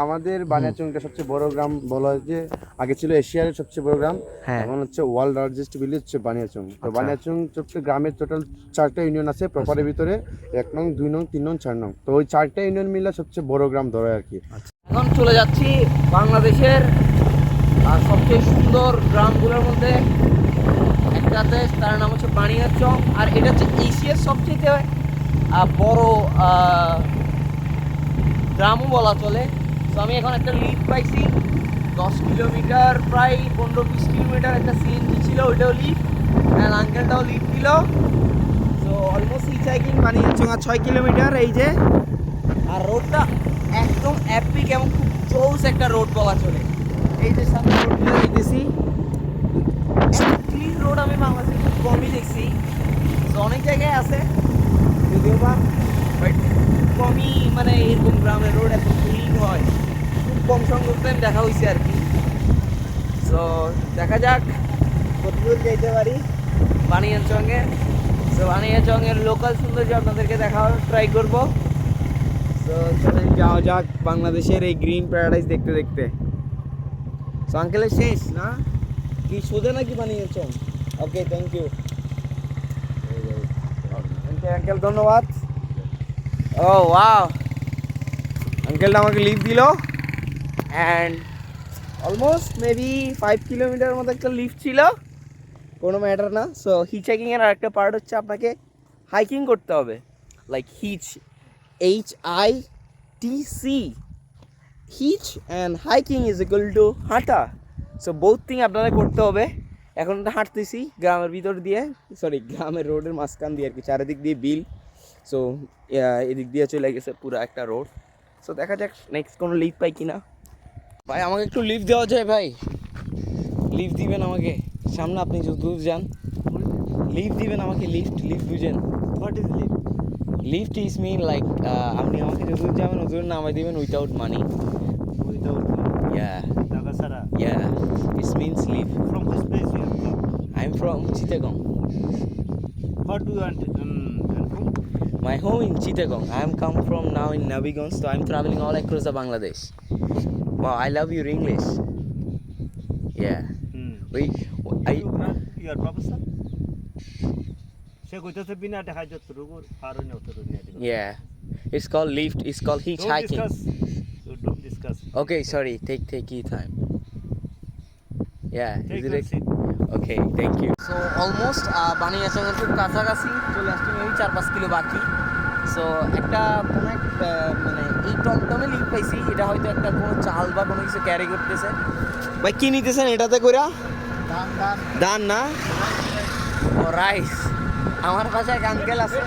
আমাদের বানিয়াচংটা সবচেয়ে বড় গ্রাম বলা হয় যে আগে ছিল এশিয়ার সবচেয়ে বড় গ্রাম, এখন হচ্ছে ওয়ার্ল্ড লার্জেস্ট ভিলেজ হচ্ছে বানিয়াচং। তো বানিয়াচং হচ্ছে গ্রামের টোটাল 4টা ইউনিয়ন আছে প্রপারের ভিতরে, 1 নং 2 নং 3 নং 4 নং। তো ওই 4টা ইউনিয়ন মিলে সবচেয়ে বড় গ্রাম ধরে আর কি। এখন চলে যাচ্ছি বাংলাদেশের সবচেয়ে সুন্দর গ্রামগুলোর মধ্যে একটাতে, তার নাম হচ্ছে বানিয়াচং। আর এটা হচ্ছে এশিয়ার সবচেয়ে বড় গ্রামও বলা চলে। তো আমি এখন একটা লিফট পাইছি 10 কিলোমিটার, প্রায় 15-20 কিলোমিটার একটা সিএনজি ছিল, ওইটাও লিফট, অ্যান্ড আঙ্কেলটাও লিফট দিল। তো অলমোস্ট হিচহাইকিং বানিয়াচং আর 6 কিলোমিটার এই যে। আর রোডটা একদম অ্যাপিক এবং খুব জোস একটা রোড বলা চলে। এই যে সামনে রোডগুলো দেখতেছি, ক্লিন রোড আমি বাংলাদেশে খুব কমই দেখছি। তো অনেক জায়গায় আছে যদিও বা, বাট কমই মানে এরকম গ্রামের রোড এত ক্লিন হয়, খুব কম সংখ্যক টাইম দেখা হয়েছে আর কি। তো দেখা যাক কতদূর যেতে পারি বানিয়াচংয়ে। তো বানিয়াচংয়ের লোকাল সৌন্দর্য আপনাদেরকে দেখার ট্রাই করব। তো চলেন যাওয়া যাক বাংলাদেশের এই গ্রিন প্যারাডাইস দেখতে দেখতে। তো আঙ্কেলের শেষ না কি সোজা নাকি বানিয়াচং? ওকে, থ্যাংক ইউ আঙ্কেল, ধন্যবাদ। ও ওয়াও, আঙ্কেলটা আমাকে লিফট দিল অ্যান্ড অলমোস্ট মেবি 5 কিলোমিটার মতো একটা লিফট ছিল, কোনো ম্যাটার না। সো হিচহাইকিংয়ের আর একটা পার্ট হচ্ছে আপনাকে হাইকিং করতে হবে, like HITC, হিচ and hiking is equal to হাঁটা। সো বোথ থিং আপনাদের করতে হবে। এখন তো হাঁটতেছি গ্রামের ভিতর দিয়ে, সরি গ্রামের রোডের মাঝখান দিয়ে আর কি, চারিদিক দিয়ে বিল। সো এদিক দিয়ে চলে গেছে পুরো একটা রোড। সো দেখা যাক নেক্সট কোনো লিফট পাই কিনা। ভাই আমাকে একটু লিফট দেওয়া যায় ভাই? লিফট দিবেন আমাকে? সামনে আপনি দূর যান, লিফট দিবেন আমাকে? লিফট বুঝেন? What is lift? Lift is mean like আপনি আমাকে যতদূর যাবেন ওদের নামাই দিবেন without money. Without money. Yeah, Nagasara. yeah, this means lift. From which place you come? I'm from Chittagong. What do you want? And whom? My home in Chittagong. I'm come from now in Nabigons, so I'm traveling all across the Bangladesh. Wow, I love your English. Yeah. Wait, You are professor? সে কইতেছে বিনা দেখা যতটুকু পারো না অতটুকু নিয়ে দিবে। yeah. It's called lift. It's called hitchhiking. Don't discuss. Okay, sorry. Take your time. Yeah. Take Is it your okay? seat. Okay, thank you. So almost বানিয়াচংয়ের খুব কাছাকাছি চলে আসছি, মেবি 4-5 কিলো বাকি। সো একটা কোনো এক মানে এই টমটমে লিফট পাইছি, এটা হয়তো একটা কোনো চাল বা কোনো কিছু ক্যারি করতেছে। ভাই কি নিতেছেন এটাতে কইরা? দান না? ও রাইস। আমার পাশে এক আঙ্কেল আছে,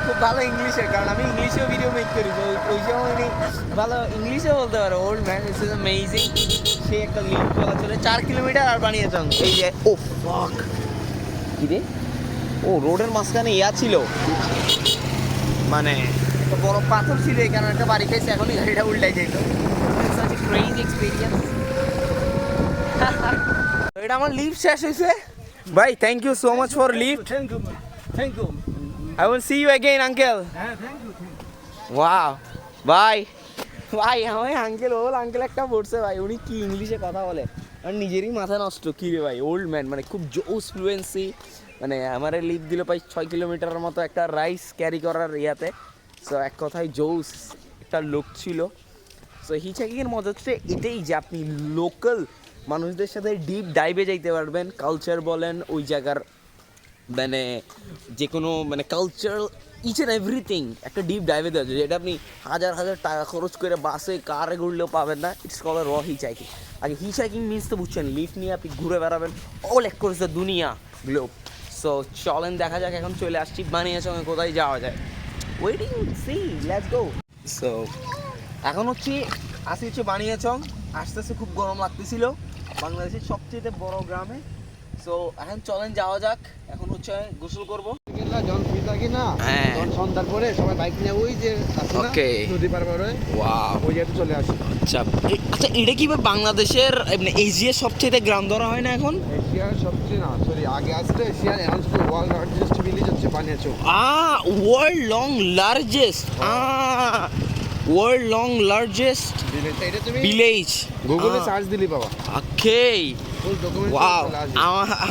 খুব ভালো ইংলিশের, কারণ আমি ইংলিশেও ভিডিও মেক করি, ওই সময় উনি ভালো ইংলিশেও বলতে পারে। Old man, it's is amazing. সে একটা লিফট বলা চলে 4 কিলোমিটার আর বানিয়াচং। এই যে ও ফাক, কি রে, ও রোডের মাঝখানে ইয়া ছিল, মানে একটা বড় পাথর ছিল, এখানে একটা বাড়ি খাইছে, এখনই গাড়িটা উল্টাই যেত। Such a crazy experience. এটা আমার লিফট শেষ হয়েছে ভাই, thank you so much for lift. Thank you. I will see you again, uncle. Thank you. Wow, bye. ভাই আমার আঙ্কেল, ওল আঙ্কেল একটা পড়ছে ভাই, উনি কি ইংলিশে কথা বলে, আর নিজেরই মাথা নষ্ট। কী রে ভাই, ওল্ড ম্যান, মানে খুব জোস ফ্লুয়েন্সি। মানে আমার লিফট দিল প্রায় 6 কিলোমিটারের মতো একটা রাইস ক্যারি করার ইয়াতে। সো এক কথায় জোস একটা লোক ছিল। সো হিচহাইকিংয়ের মজা হচ্ছে এটাই যে আপনি লোকাল মানুষদের সাথে ডিপ ডাইভে যাইতে পারবেন। কালচার বলেন, ওই জায়গার মানে যে কোনো মানে কালচারাল ইচ অ্যান্ড এভরিথিং একটা ডিপ ডাইভে দেওয়া যায়, যেটা আপনি হাজার হাজার টাকা খরচ করে বাসে কারে ঘুরলেও পাবেন না। ইটস কল র হিচহাইকিং। আগে হিচহাইকিং মিনস তো বুঝছেন, লিফট নিয়ে আপনি ঘুরে বেড়াবেন অল অ্যাক্রস দ্য দুনিয়া গ্লোব। সো চলেন দেখা যাক, এখন চলে আসছি বানিয়াচংয়ে কোথায় যাওয়া যায়। Waiting see, let's go. So এখন আসি হচ্ছে বানিয়াচং। আস্তে আস্তে খুব গরম লাগতেছিল, বাংলাদেশের সবচেয়ে বড় গ্রামে। সো এখন চলেন যাওয়া যাক। এখন হচ্ছে গোসল করবো। যখন ফ্রি থাকি না, হ্যাঁ, তখন সন্ধ্যার পরে সবাই বাইক নিয়ে ওই যে আছে না Okay. নদী পার করে, ওয়াও, ওই জায়গাতে চলে আসি। আচ্ছা আচ্ছা, এটা কি বাংলাদেশের মানে এশিয়ার সবচেয়ে গ্রাম ধরা হয় না এখন? এশিয়ার সবচেয়ে না, সরি আগে আসলে এশিয়ার, এখন শুধু ওয়ার্ল্ড লার্জেস্ট ভিলেজ হচ্ছে Baniachong. World long largest. World long largest এটা তুমি ভিলেজ গুগলে সার্চ দিলি পাবা। ওকে ফুল ডকুমেন্ট ওয়াও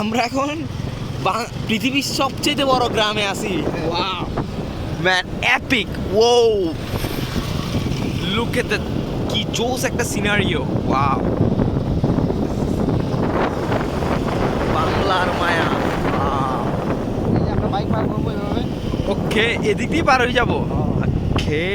আমরা এখন পৃথিবীর সবচেয়ে বড় গ্রামে আছি wow man epic oh look at the কি জোস একটা সিনারিও ওয়াও বাংলার মায়া আমরা বাইক পার করবো এভাবে। ওকে এদিক দিয়ে পার হয়ে যাবো ওকে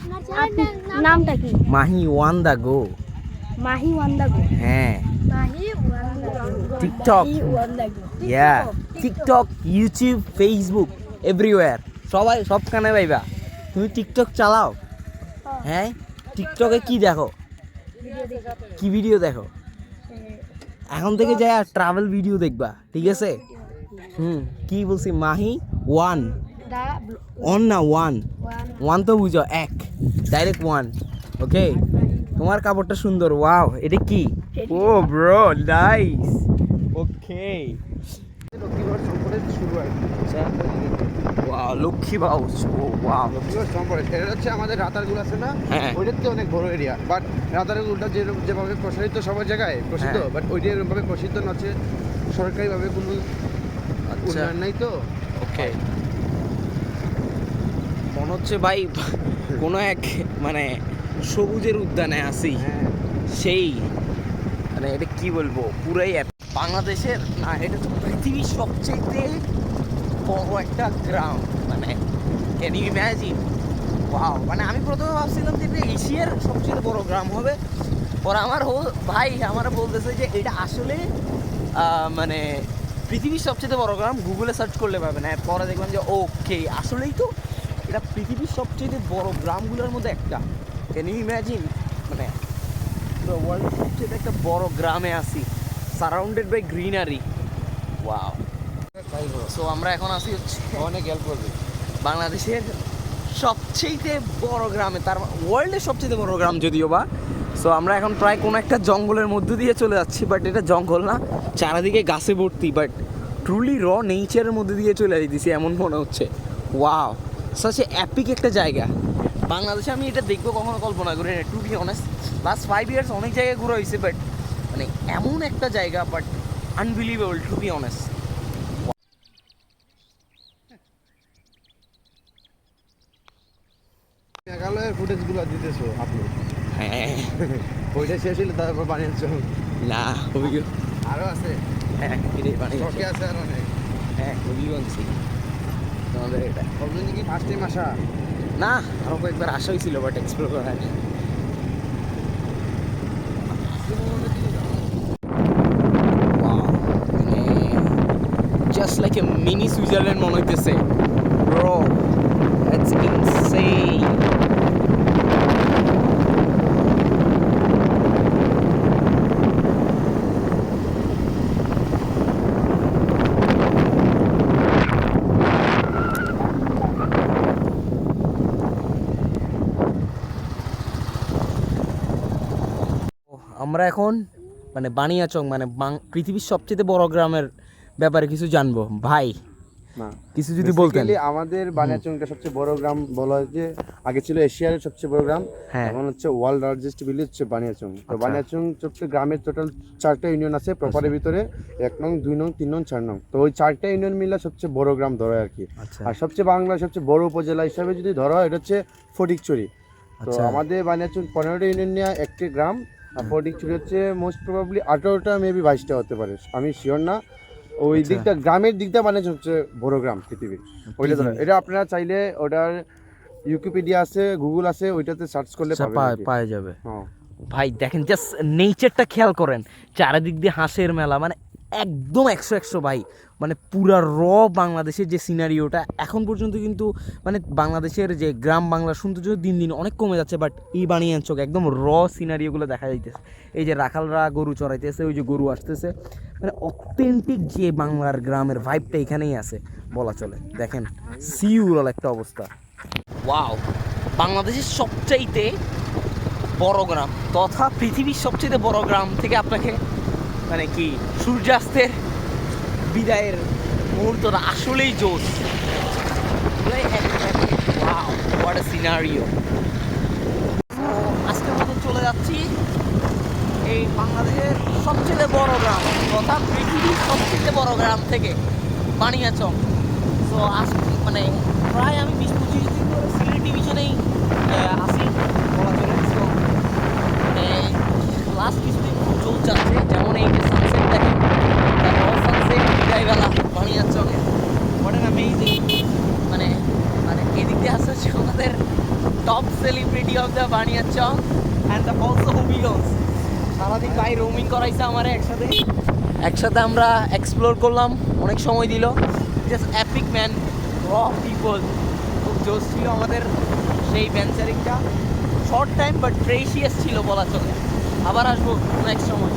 আপনার নামটা কি? মাহি ওয়ান দা গো মাহি ওয়ান্দাগো। হ্যাঁ মাহি ওয়ান্দাগো। টিকটক মাহি ওয়ান্দাগো। ইয়া টিকটক ইউটিউব ফেসবুক এভরিওয়্যার সবাই সবখানে পাইবা তুমি টিকটক চালাও হ্যাঁ টিকটকে কি দেখো কি ভিডিও দেখো এখন থেকে যা ট্রাভেল ভিডিও দেখবা ঠিক আছে কি বলছি মাহি ওয়ান দা অন না ওয়ান ওয়ান তো বুঝো এক ডাইরেক্ট ওয়ান ওকে তোমার কাপড়টা সুন্দর ওয়াও এটা কি ও ব্রো নাইস ওকে লক্ষ্মীগড় সম্পর্কে শুরু হয়। ওয়াও লক্ষ্মী বাউস ও ওয়াও লক্ষ্মীগড় সম্পর্কে এটা হচ্ছে আমাদের রাতারগুল আছে না, হ্যাঁ। ওইটার তো অনেক বড় এরিয়া, বাট রাতারগুলটা যেভাবে প্রসারিত সবার জায়গায় প্রসিদ্ধ, হ্যাঁ। বাট ওইটা এরকমভাবে প্রসিদ্ধ নচ্ছে, সরকারিভাবে কোনো উন্নয়ন নাই তো। ওকে মনে হচ্ছে ভাই কোনো এক মানে সবুজের উদ্যানে আছি হ্যাঁ সেই মানে এটা কি বলবো পুরাই বাংলাদেশের না এটা তো পৃথিবীর সবচেয়ে বড় একটা গ্রাম মানে ক্যান ইউ ইম্যাজিন ওয়াও মানে আমি প্রথমে ভাবছিলাম যে এটা এশিয়ার সবচেয়ে বড় গ্রাম হবে পর আমার ভাই আমার বলতেছে যে এটা আসলে মানে পৃথিবীর সবচেয়ে বড় গ্রাম গুগলে সার্চ করলে পাবেন না পরে দেখবেন যে ওকে আসলেই তো এটা পৃথিবীর সবচেয়ে বড় গ্রামগুলোর মধ্যে একটা ক্যান ইউ ইম্যাজিন মানে ওয়ার্ল্ডের সবচেয়ে একটা বড় গ্রামে আছি surrounded by greenery wow so আমরা এখন আসি হচ্ছে অনেক হেল্প করবে। বাংলাদেশের সবচেয়ে বড় গ্রামে তার ওয়ার্ল্ডের সবচেয়ে বড় গ্রাম যদিও বা সো আমরা এখন প্রায় কোনো একটা জঙ্গলের মধ্য দিয়ে চলে যাচ্ছি বাট এটা জঙ্গল না চারিদিকে গাছে ভর্তি বাট ট্রুলি র নেচারের মধ্যে দিয়ে চলে যেতেছি এমন মনে হচ্ছে ওয়াও সাচে অ্যাপিক একটা জায়গা বাংলাদেশে আমি এটা দেখবো কখনো কল্পনা করি না to be honest last 5 years অনেক জায়গায় ঘুরে হয়েছে বাট মানে এমন একটা জায়গা but unbelievable to be honest মেঘালয়ের ফুটেজগুলো দিতেছো আপনি, হ্যাঁ ওইটা শেষ হলে তারপর বানিয়েছো। না হবি আরও আছে, হ্যাঁ এটাই বানিয়েছি শখে আছে আর অনেক। হ্যাঁ হবি বানছি তোমাদের এটা প্রবলেম কি ফার্স্ট টাইম আসা? না আরও কয়েকবার আসা হয়েছিল বাট এক্সপ্লোর করা হয়নি just like a mini Switzerland মনে হইতেছে ব্রো দ্যাটস ইনসেইন আমরা এখন মানে বানিয়াচং মানে পৃথিবীর সবচেয়ে বড় গ্রামের ব্যাপারে কিছু জানবো ভাই না কিছু যদি বলতেন Basically আমাদের বানিয়াচংটা সবচেয়ে বড় গ্রাম বলা হয় যে আগে ছিল এশিয়ার সবচেয়ে বড় গ্রাম, হ্যাঁ। এখন হচ্ছে ওয়ার্ল্ড লার্জেস্ট ভিলেজ হচ্ছে বানিয়াচং। তো আচ্ছা। বানিয়াচং সবচেয়ে গ্রামের টোটাল 4টা ইউনিয়ন আছে প্রপারের ভিতরে, 1 নং 2 নং 3 নং 4 নং। তো ওই 4টা ইউনিয়ন মিলে সবচেয়ে বড় গ্রাম ধরা হয় আর কি। আচ্ছা আর সবচেয়ে বাংলার সবচেয়ে বড় উপজেলা হিসাবে যদি ধরা হয় এটা হচ্ছে ফটিকছড়ি। তো আচ্ছা। আমাদের বানিয়াচং 15টা ইউনিয়ন নিয়ে একটি গ্রাম, আর ফটিকছড়ি হচ্ছে মোস্ট প্রবাবলি 18টা মেবি 22টা হতে পারে, আমি শিওর না। ওই আচ্ছা। দিকটা গ্রামের দিকটা মানে হচ্ছে বড় গ্রাম পৃথিবীর ওইটা ধরো। এটা আপনারা চাইলে ওটার উইকিপিডিয়া আছে, গুগল আছে, ওইটাতে সার্চ করলে আচ্ছা, পাবেন আর কি। পাওয়া যাবে হ্যাঁ ভাই দেখেন জাস্ট নেচারটা খেয়াল করেন চারিদিক দিয়ে হাঁসের মেলা মানে একদম 100 ভাই, মানে পুরা বাংলাদেশের যে সিনারিওটা এখন পর্যন্ত কিন্তু মানে বাংলাদেশের যে গ্রাম বাংলার সৌন্দর্য দিন দিন অনেক কমে যাচ্ছে, বাট এই বানিয়াচং একদম সিনারিওগুলো দেখা যাইতেছে। এই যে রাখালরা গরু চড়াইতেছে, ওই যে গরু আসতেছে, মানে অথেন্টিক যে বাংলার গ্রামের ভাইবটা এখানেই আছে বলা চলে। দেখেন সিউরাল একটা অবস্থা। ওয়াও, বাংলাদেশের সবচাইতে বড় গ্রাম তথা পৃথিবীর সবচেয়ে বড় গ্রাম থেকে আপনাকে মানে কি সূর্যাস্তের বিদায়ের মুহূর্তটা আসলেই জোস। Wow, what a scenario. আজকের মতো চলে যাচ্ছি এই বাংলাদেশের সবচেয়ে বড় গ্রাম তথা পৃথিবীর সবচেয়ে বড় গ্রাম থেকে বানিয়াচং। তো আজ মানে প্রায় আমি 20-25 দিন ধরে সিলেট ডিভিশনেই আসি বলা চলে। তো লাস্ট কিছুদিন খুব জোর যাচ্ছে, যেমন এই যে সানসেট দেখেন, তারপর সানসেট বিদায়বেলা বানিয়াচং, হোয়াট অ্যান অ্যামেজিং। মানে মানে এদিক দিয়ে আসছে হচ্ছে আমাদের top celebrity of the Baniachong and the also Habiganj. সারাদিন ভাই রোমিং করাইছে আমার একসাথে আমরা এক্সপ্লোর করলাম, অনেক সময় দিল। জাস্ট অ্যাপিক ম্যান, র পিপল, খুব জোশ ছিল আমাদের সেই ভেঞ্চারিংটা। শর্ট টাইম বাট প্রেশিয়াস ছিল বলা চলে। আবার আসবো নেক্সট সময়।